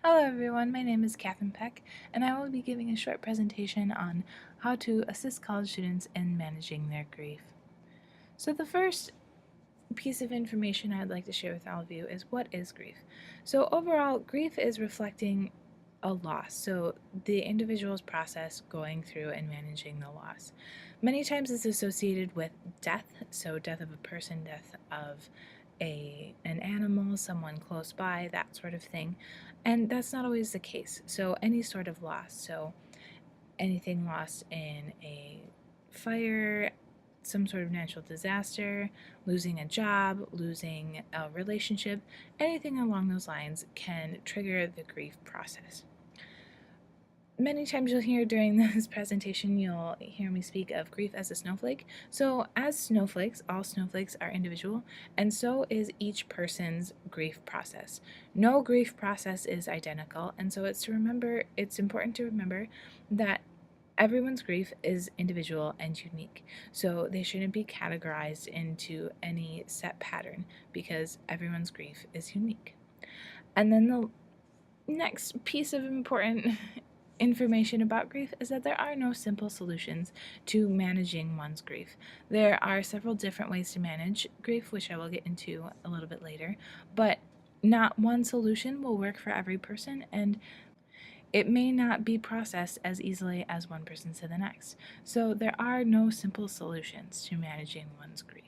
Hello everyone, my name is Catherine Peck, and I will be giving a short presentation on how to assist college students in managing their grief. So the first piece of information I'd like to share with all of you is what is grief? So overall, grief is reflecting a loss, so the individual's process going through and managing the loss. Many times it's associated with death, so death of a person, death of an animal, someone close by, that sort of thing. And that's not always the case. So any sort of loss, so anything lost in a fire, some sort of natural disaster, losing a job, losing a relationship, anything along those lines can trigger the grief process. Many times you'll hear during this presentation, you'll hear me speak of grief as a snowflake. So as snowflakes, all snowflakes are individual, and so is each person's grief process. No grief process is identical, and so it's important to remember that everyone's grief is individual and unique. So they shouldn't be categorized into any set pattern because everyone's grief is unique. And then the next piece of important information about grief is that there are no simple solutions to managing one's grief. There are several different ways to manage grief, which I will get into a little bit later, but not one solution will work for every person, and it may not be processed as easily as one person to the next. So there are no simple solutions to managing one's grief.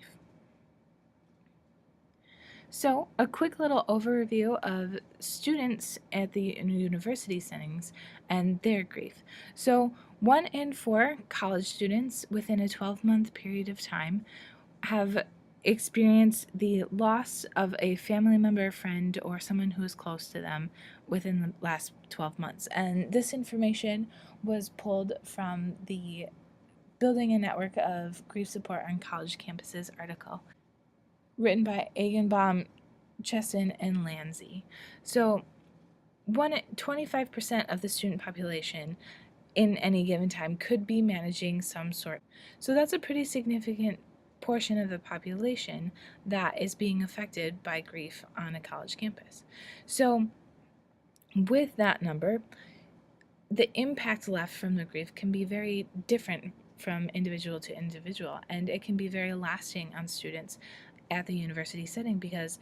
So, a quick little overview of students at the university settings and their grief. So, 1 in 4 college students within a 12-month period of time have experienced the loss of a family member, friend, or someone who is close to them within the last 12 months. And this information was pulled from the Building a Network of Grief Support on College Campuses article written by Eigenbaum, Chesson, and Lanzi. So 25% of the student population in any given time could be managing some sort. So that's a pretty significant portion of the population that is being affected by grief on a college campus. So with that number, the impact left from the grief can be very different from individual to individual, and it can be very lasting on students at the university setting because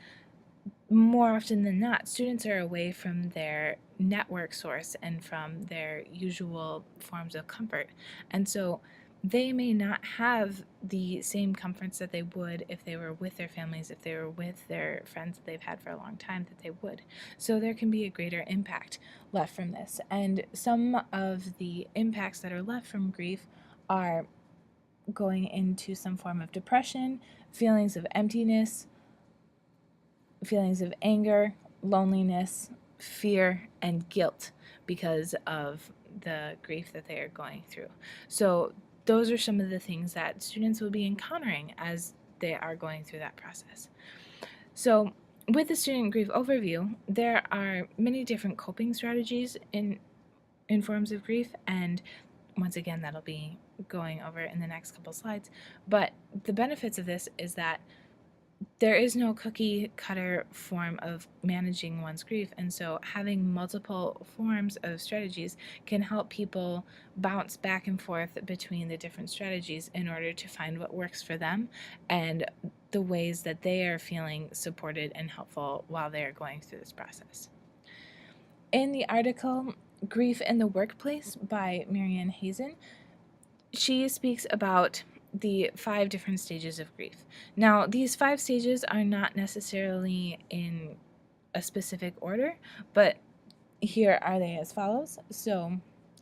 more often than not, students are away from their network source and from their usual forms of comfort. And so they may not have the same comforts that they would if they were with their families, if they were with their friends that they've had for a long time, that they would. So there can be a greater impact left from this. And some of the impacts that are left from grief are going into some form of depression, feelings of emptiness, feelings of anger, loneliness, fear, and guilt because of the grief that they are going through. So those are some of the things that students will be encountering as they are going through that process. So with the student grief overview, there are many different coping strategies in forms of grief, and once again, that'll be going over in the next couple slides. But the benefits of this is that there is no cookie cutter form of managing one's grief, and so having multiple forms of strategies can help people bounce back and forth between the different strategies in order to find what works for them and the ways that they are feeling supported and helpful while they are going through this process. In the article Grief in the Workplace by Marianne Hazen, she speaks about the 5 different stages of grief. Now, these 5 stages are not necessarily in a specific order, but here are they as follows. So,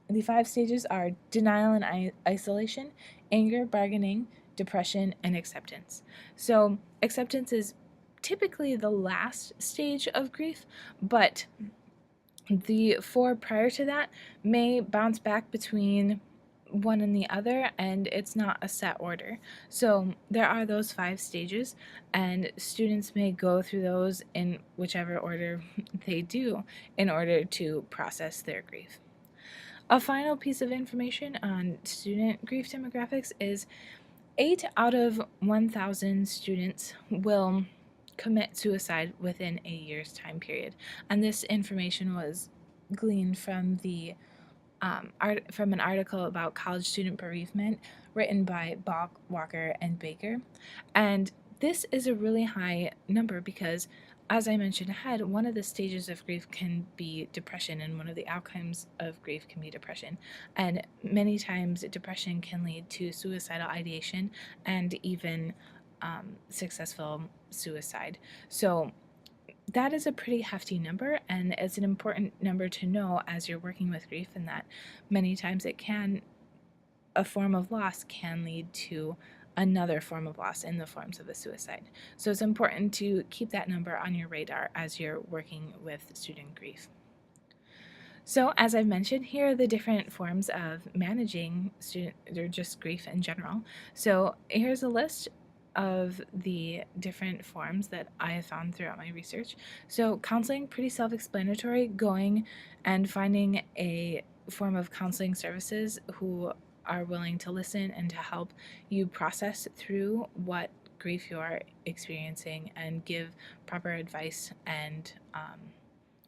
the 5 stages are denial and isolation, anger, bargaining, depression, and acceptance. So, acceptance is typically the last stage of grief, but the 4 prior to that may bounce back between one and the other, and it's not a set order. So there are those 5 stages, and students may go through those in whichever order they do in order to process their grief. A final piece of information on student grief demographics is 8 out of 1,000 students will commit suicide within a year's time period, and this information was gleaned from from an article about college student bereavement written by Bach, Walker, and Baker. And this is a really high number because, as I mentioned ahead, one of the stages of grief can be depression, and one of the outcomes of grief can be depression. And many times, depression can lead to suicidal ideation and even successful suicide. So, that is a pretty hefty number, and it's an important number to know as you're working with grief, and that many times a form of loss can lead to another form of loss in the forms of a suicide. So it's important to keep that number on your radar as you're working with student grief. So as I've mentioned, here are the different forms of managing student or just grief in general. So here's a list of the different forms that I have found throughout my research. So counseling, pretty self-explanatory, going and finding a form of counseling services who are willing to listen and to help you process through what grief you are experiencing and give proper advice and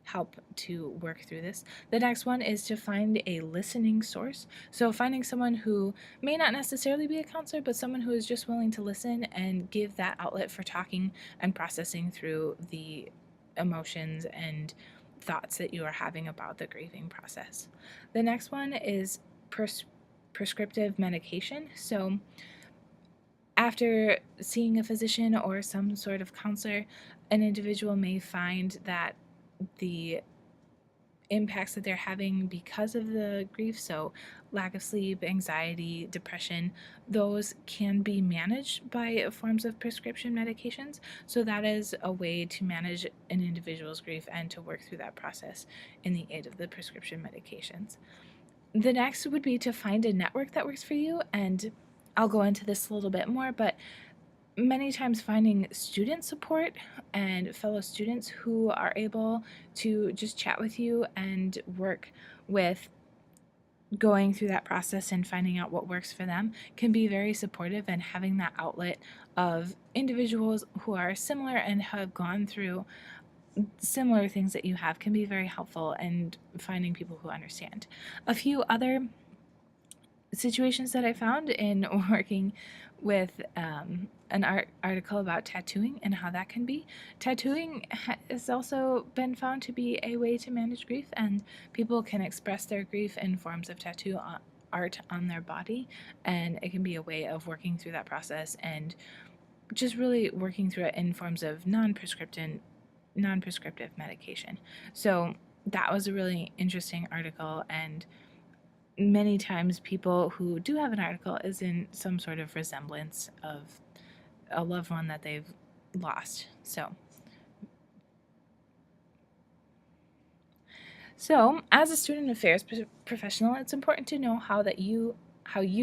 help to work through this. The next one is to find a listening source. So finding someone who may not necessarily be a counselor, but someone who is just willing to listen and give that outlet for talking and processing through the emotions and thoughts that you are having about the grieving process. The next one is prescriptive medication. So after seeing a physician or some sort of counselor, an individual may find that the impacts that they're having because of the grief, so lack of sleep, anxiety, depression, those can be managed by forms of prescription medications. So that is a way to manage an individual's grief and to work through that process in the aid of the prescription medications. The next would be to find a network that works for you, and I'll go into this a little bit more, but many times finding student support and fellow students who are able to just chat with you and work with going through that process and finding out what works for them can be very supportive, and having that outlet of individuals who are similar and have gone through similar things that you have can be very helpful, and finding people who understand. A few other situations that I found in working with an article about tattooing and how that can be. Tattooing has also been found to be a way to manage grief, and people can express their grief in forms of tattoo art on their body, and it can be a way of working through that process and just really working through it in forms of non-prescriptive medication. So that was a really interesting article, and many times people who do have an article is in some sort of resemblance of a loved one that they've lost. So as a student affairs professional, it's important to know how you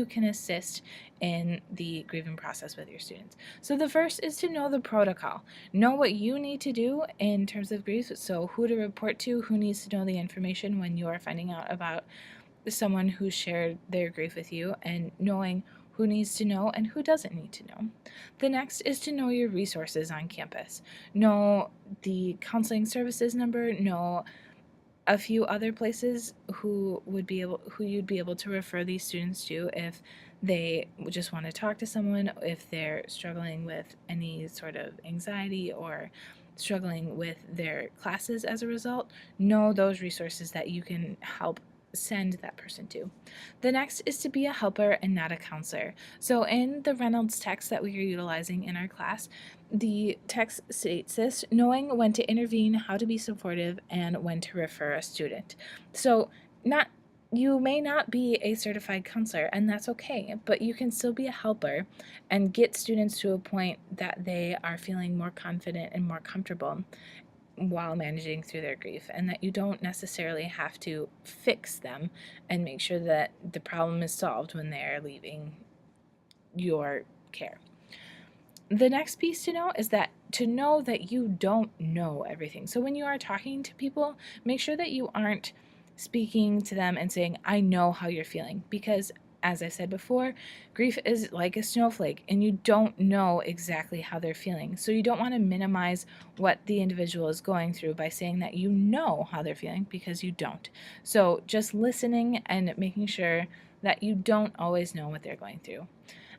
can assist in the grieving process with your students. So the first is to know the protocol. Know what you need to do in terms of grief, so who to report to, who needs to know the information when you are finding out about someone who shared their grief with you, and knowing who needs to know and who doesn't need to know. The next is to know your resources on campus. Know the counseling services number, know a few other places who you'd be able to refer these students to if they just want to talk to someone, if they're struggling with any sort of anxiety or struggling with their classes as a result. Know those resources that you can help send that person to. The next is to be a helper and not a counselor. So in the Reynolds text that we are utilizing in our class, the text states this: knowing when to intervene, how to be supportive, and when to refer a student. So you may not be a certified counselor, and that's okay, but you can still be a helper and get students to a point that they are feeling more confident and more comfortable while managing through their grief, and that you don't necessarily have to fix them and make sure that the problem is solved when they're leaving your care. The next piece to know is that to know that you don't know everything. So when you are talking to people, make sure that you aren't speaking to them and saying, I know how you're feeling, because as I said before, grief is like a snowflake and you don't know exactly how they're feeling. So you don't want to minimize what the individual is going through by saying that you know how they're feeling, because you don't. So just listening and making sure that you don't always know what they're going through.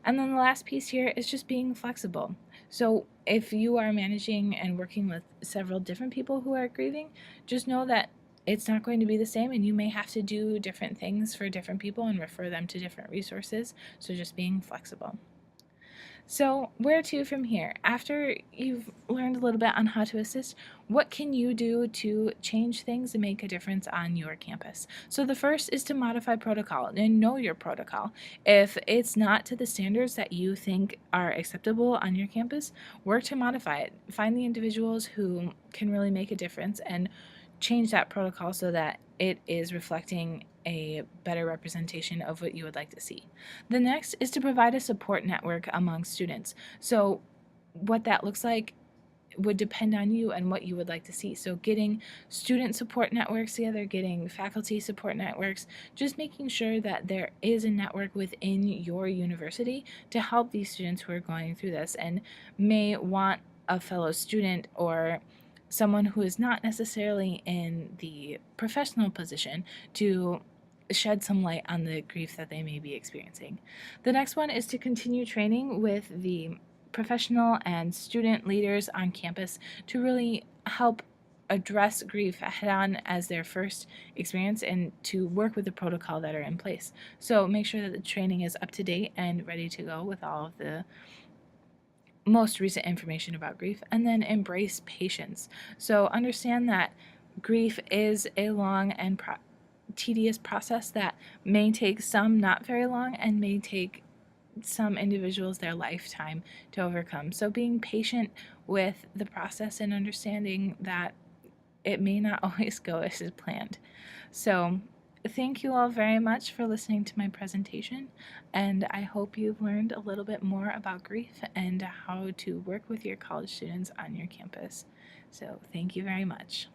And then the last piece here is just being flexible. So if you are managing and working with several different people who are grieving, just know that it's not going to be the same, and you may have to do different things for different people and refer them to different resources. So just being flexible. So, where to from here? After you've learned a little bit on how to assist, what can you do to change things and make a difference on your campus? So, the first is to modify protocol and know your protocol. If it's not to the standards that you think are acceptable on your campus, work to modify it. Find the individuals who can really make a difference and change that protocol so that it is reflecting a better representation of what you would like to see. The next is to provide a support network among students. So what that looks like would depend on you and what you would like to see. So getting student support networks together, getting faculty support networks, just making sure that there is a network within your university to help these students who are going through this and may want a fellow student or someone who is not necessarily in the professional position to shed some light on the grief that they may be experiencing. The next one is to continue training with the professional and student leaders on campus to really help address grief head on as their first experience and to work with the protocol that are in place. So make sure that the training is up to date and ready to go with all of the most recent information about grief, and then embrace patience. So understand that grief is a long and tedious process that may take some not very long and may take some individuals their lifetime to overcome. So being patient with the process and understanding that it may not always go as planned. So thank you all very much for listening to my presentation, and I hope you've learned a little bit more about grief and how to work with your college students on your campus. So thank you very much.